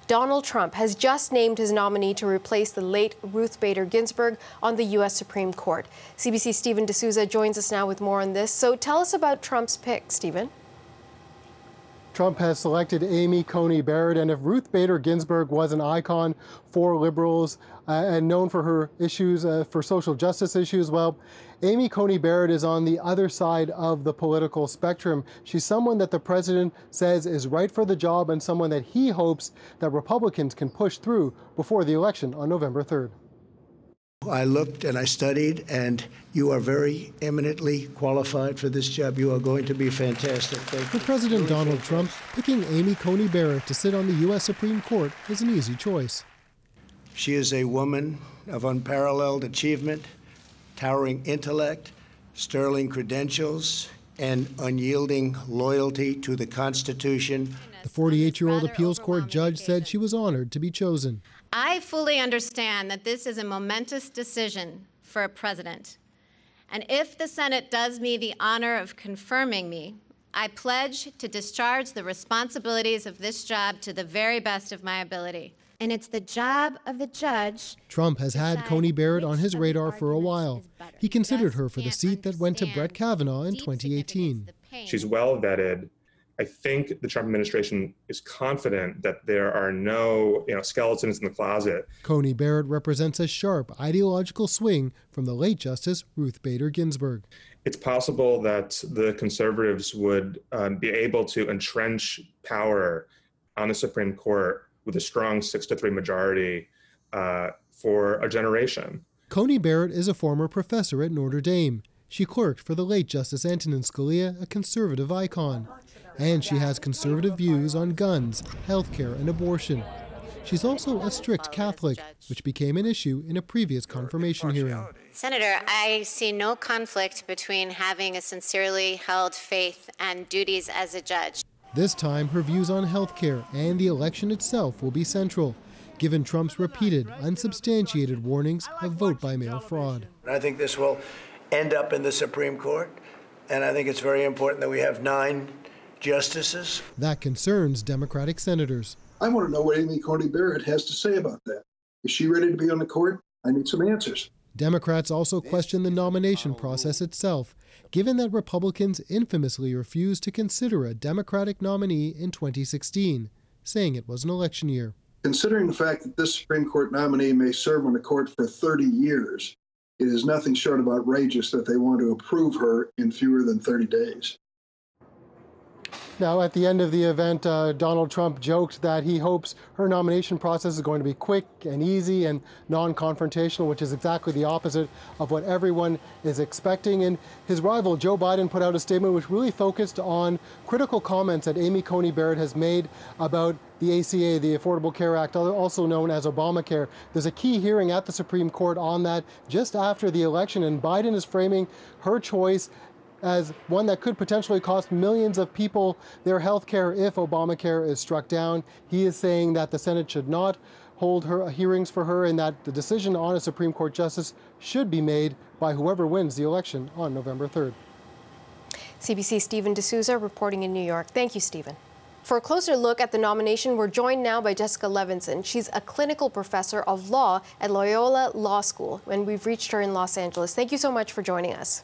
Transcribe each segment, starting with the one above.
Donald Trump has just named his nominee to replace the late Ruth Bader Ginsberg on the U.S. Supreme Court. CBC's Stephen D'Souza joins us now with more on this. So tell us about Trump's pick, Stephen. Trump has selected Amy Coney Barrett, and if Ruth Bader Ginsberg was an icon for liberals and known for her issues, for social justice issues, well, Amy Coney Barrett is on the other side of the political spectrum. She's someone that the president says is right for the job and someone that he hopes that Republicans can push through before the election on November 3rd. I looked and I studied, and you are very eminently qualified for this job. You are going to be fantastic. For President Donald Trump, picking Amy Coney Barrett to sit on the U.S. Supreme Court is an easy choice. She is a woman of unparalleled achievement, towering intellect, sterling credentials, and unyielding loyalty to the Constitution. The 48-year-old appeals court judge said she was honored to be chosen. I fully understand that this is a momentous decision for a president. And if the Senate does me the honor of confirming me, I pledge to discharge the responsibilities of this job to the very best of my ability. And it's the job of the judge. Trump has had Coney Barrett on his radar for a while. He considered her for the seat that went to Brett Kavanaugh in 2018. She's well vetted. I think the Trump administration is confident that there are no, skeletons in the closet. Coney Barrett represents a sharp ideological swing from the late Justice Ruth Bader Ginsberg. It's possible that the conservatives would be able to entrench power on the Supreme Court with a strong 6-3 majority for a generation. Coney Barrett is a former professor at Notre Dame. She clerked for the late Justice Antonin Scalia, a conservative icon. And she has conservative views on guns, healthcare, and abortion. She's also a strict Catholic, which became an issue in a previous confirmation hearing. Senator, I see no conflict between having a sincerely held faith and duties as a judge. This time, her views on healthcare and the election itself will be central, given Trump's repeated, unsubstantiated warnings of vote-by-mail fraud. I think this will end up in the Supreme Court, and I think it's very important that we have 9 justices. That concerns Democratic senators. I want to know what Amy Coney Barrett has to say about that. Is she ready to be on the court? I need some answers. Democrats also question the nomination process itself, given that Republicans infamously refused to consider a Democratic nominee in 2016, saying it was an election year. Considering the fact that this Supreme Court nominee may serve on the court for 30 years, it is nothing short of outrageous that they want to approve her in fewer than 30 days. Now, at the end of the event, Donald Trump joked that he hopes her nomination process is going to be quick and easy and non-confrontational, which is exactly the opposite of what everyone is expecting. And his rival, Joe Biden, put out a statement which really focused on critical comments that Amy Coney Barrett has made about the ACA, the Affordable Care Act, also known as Obamacare. There's a key hearing at the Supreme Court on that just after the election, and Biden is framing her choice as one that could potentially cost millions of people their health care if Obamacare is struck down. He is saying that the Senate should not hold her hearings for her and that the decision on a Supreme Court justice should be made by whoever wins the election on November 3rd. CBC's Stephen D'Souza reporting in New York. Thank you, Stephen. For a closer look at the nomination, we're joined now by Jessica Levinson. She's a clinical professor of law at Loyola Law School, and we've reached her in Los Angeles. Thank you so much for joining us.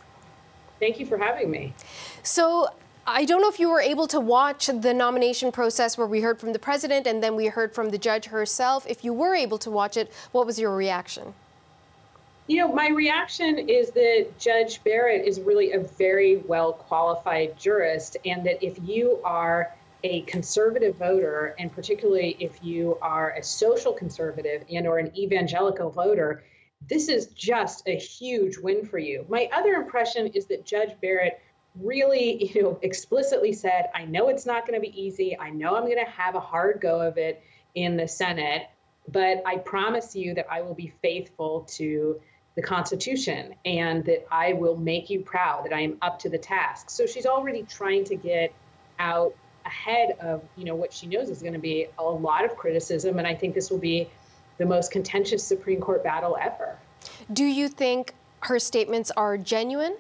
Thank you for having me. So I don't know if you were able to watch the nomination process where we heard from the president and then we heard from the judge herself. If you were able to watch it, what was your reaction? My reaction is that Judge Barrett is really a very well qualified jurist, and that if you are a conservative voter, and particularly if you are a social conservative and or an evangelical voter, this is just a huge win for you. My other impression is that Judge Barrett really, explicitly said, I know it's not going to be easy. I know I'm going to have a hard go of it in the Senate, but I promise you that I will be faithful to the Constitution and that I will make you proud, that I am up to the task. So she's already trying to get out ahead of, what she knows is going to be a lot of criticism. And I think this will be the most contentious Supreme Court battle ever. Do you think her statements are genuine?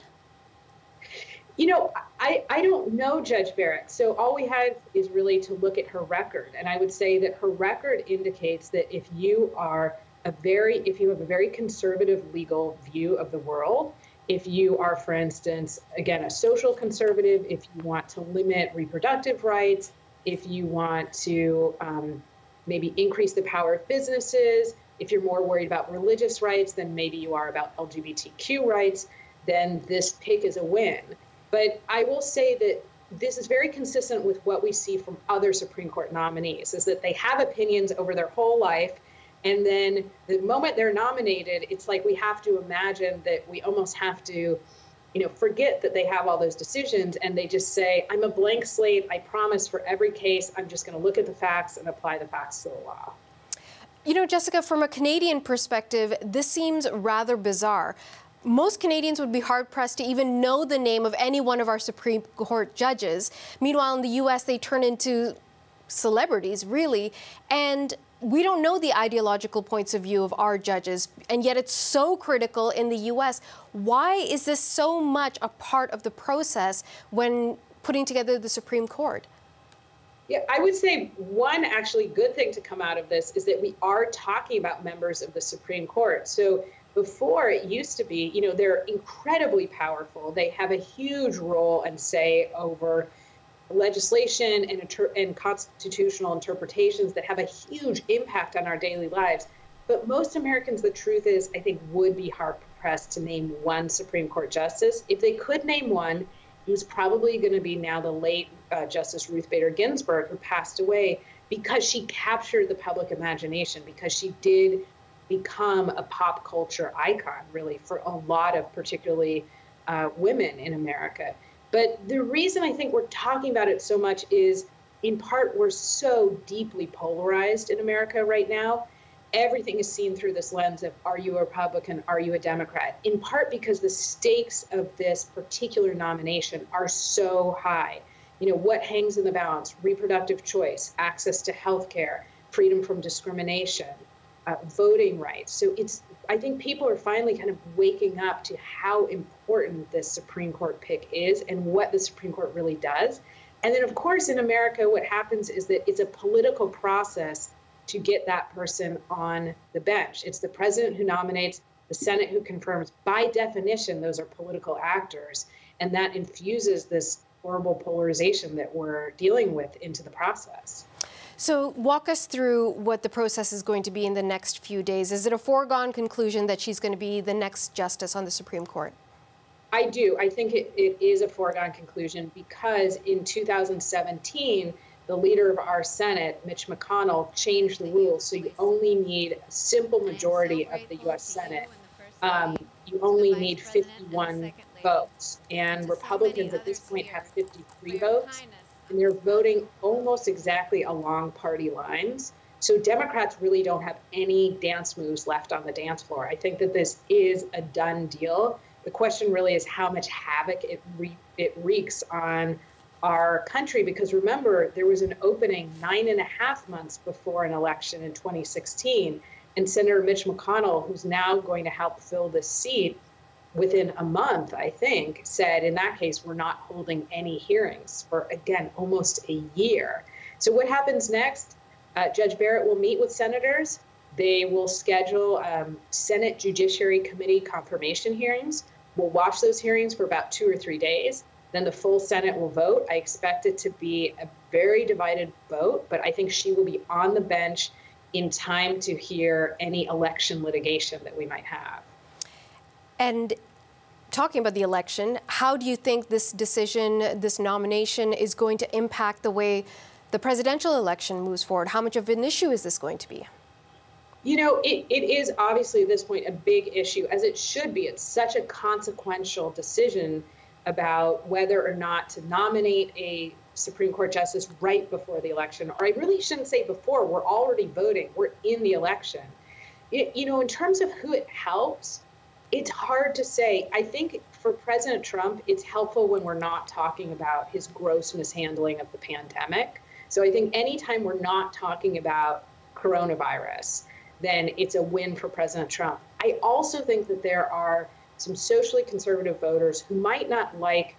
You know, I don't know Judge Barrett, so all we have is really to look at her record. And I would say that her record indicates that if you have a very conservative legal view of the world, if you are, for instance, again, a social conservative, if you want to limit reproductive rights, if you want to maybe increase the power of businesses, if you're more worried about religious rights than maybe you are about LGBTQ rights, then this pick is a win. But I will say that this is very consistent with what we see from other Supreme Court nominees, is that they have opinions over their whole life. And then the moment they're nominated, it's like we have to imagine that we almost have to, forget that they have all those decisions. And they just say, I'm a blank slate. I promise for every case, I'm just going to look at the facts and apply the facts to the law. Jessica, from a Canadian perspective, this seems rather bizarre. Most Canadians would be hard-pressed to even know the name of any one of our Supreme Court judges. Meanwhile, in the U.S., they turn into celebrities, really, and we don't know the ideological points of view of our judges, and yet it's so critical in the U.S. Why is this so much a part of the process when putting together the Supreme Court? Yeah, I would say one actually good thing to come out of this is that we are talking about members of the Supreme Court. So before, it used to be, they're incredibly powerful. They have a huge role and say over legislation and constitutional interpretations that have a huge impact on our daily lives. But most Americans, the truth is, I think, would be hard-pressed to name one Supreme Court justice. If they could name one, it was probably going to be now the late Justice Ruth Bader Ginsberg, who passed away because she captured the public imagination, because she did become a pop culture icon, really, for a lot of particularly women in America. But the reason I think we're talking about it so much is, in part, we're so deeply polarized in America right now. Everything is seen through this lens of, are you a Republican, are you a Democrat? In part because the stakes of this particular nomination are so high. What hangs in the balance? Reproductive choice, access to health care, freedom from discrimination, voting rights. So I think people are finally kind of waking up to how important this Supreme Court pick is and what the Supreme Court really does. And then, of course, in America, what happens is that it's a political process to get that person on the bench. It's the president who nominates, the Senate who confirms. By definition, those are political actors. And that infuses this horrible polarization that we're dealing with into the process. So walk us through what the process is going to be in the next few days. Is it a foregone conclusion that she's going to be the next justice on the Supreme Court? I do. I think it is a foregone conclusion because in 2017, the leader of our Senate, Mitch McConnell, changed the rules. So you only need a simple majority of the U.S. Senate. You only need 51 votes. And Republicans at this point have 53 votes. And they're voting almost exactly along party lines. So Democrats really don't have any dance moves left on the dance floor. I think that this is a done deal. The question really is how much havoc it wreaks on our country, because remember, there was an opening 9.5 months before an election in 2016, and Senator Mitch McConnell, who's now going to help fill this seat, within a month, I think, said, in that case, we're not holding any hearings for, again, almost a year. So what happens next? Judge Barrett will meet with senators. They will schedule Senate Judiciary Committee confirmation hearings. We'll watch those hearings for about 2 or 3 days. Then the full Senate will vote. I expect it to be a very divided vote, but I think she will be on the bench in time to hear any election litigation that we might have. And talking about the election, how do you think this decision, this nomination, is going to impact the way the presidential election moves forward? How much of an issue is this going to be? It is obviously at this point a big issue, as it should be. It's such a consequential decision about whether or not to nominate a Supreme Court justice right before the election. Or I really shouldn't say before, we're already voting, we're in the election. In terms of who it helps, it's hard to say. I think for President Trump, it's helpful when we're not talking about his gross mishandling of the pandemic. So I think anytime we're not talking about coronavirus, then it's a win for President Trump. I also think that there are some socially conservative voters who might not like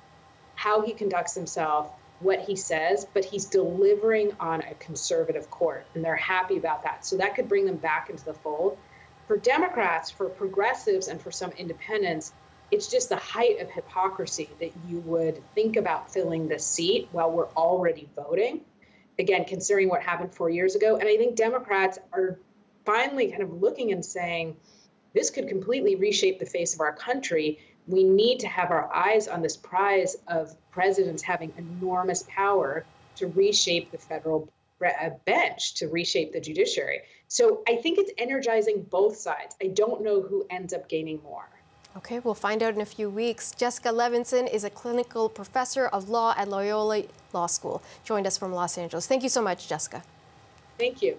how he conducts himself, what he says, but he's delivering on a conservative court, and they're happy about that. So that could bring them back into the fold. For Democrats, for progressives, and for some independents, it's just the height of hypocrisy that you would think about filling the seat while we're already voting. Again, considering what happened 4 years ago. And I think Democrats are finally kind of looking and saying, this could completely reshape the face of our country. We need to have our eyes on this prize of presidents having enormous power to reshape the federal bench, to reshape the judiciary. So I think it's energizing both sides. I don't know who ends up gaining more. Okay, we'll find out in a few weeks. Jessica Levinson is a clinical professor of law at Loyola Law School. Joined us from Los Angeles. Thank you so much, Jessica. Thank you.